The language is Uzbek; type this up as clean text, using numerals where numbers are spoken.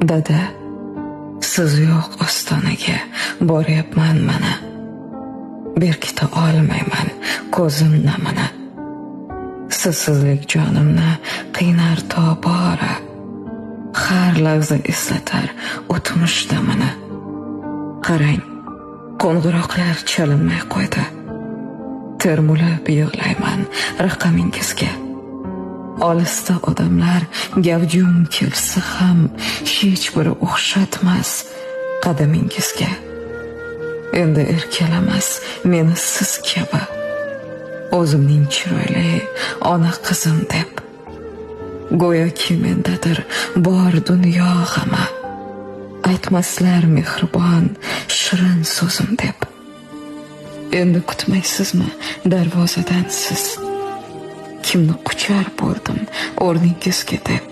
Dada, siz yo'q ostonaga boryapman mana. Berkita olmayman ko'zim namini. Sizsizlik jonimni qiynar tobora. Har lahza eslatar o'tmish damini. Qarang, qo'ng'iroqlar chalinmay qo'ydi. Termulib yig'layman raqamingizga. Olisda odamlar gavjum kelsa ham hech biri o'xshatmas qadamingizga. Endi erkalamas meni siz kabi, o'zimning chiroyli ona qizim deb. Go'yoki mendadir bor dunyo g'ami, aytmaslar mehribon shirin so'zim deb. Endi kutmaysizmi darvozadan siz? Kimni quchar bo'ldim o'rningizga deb.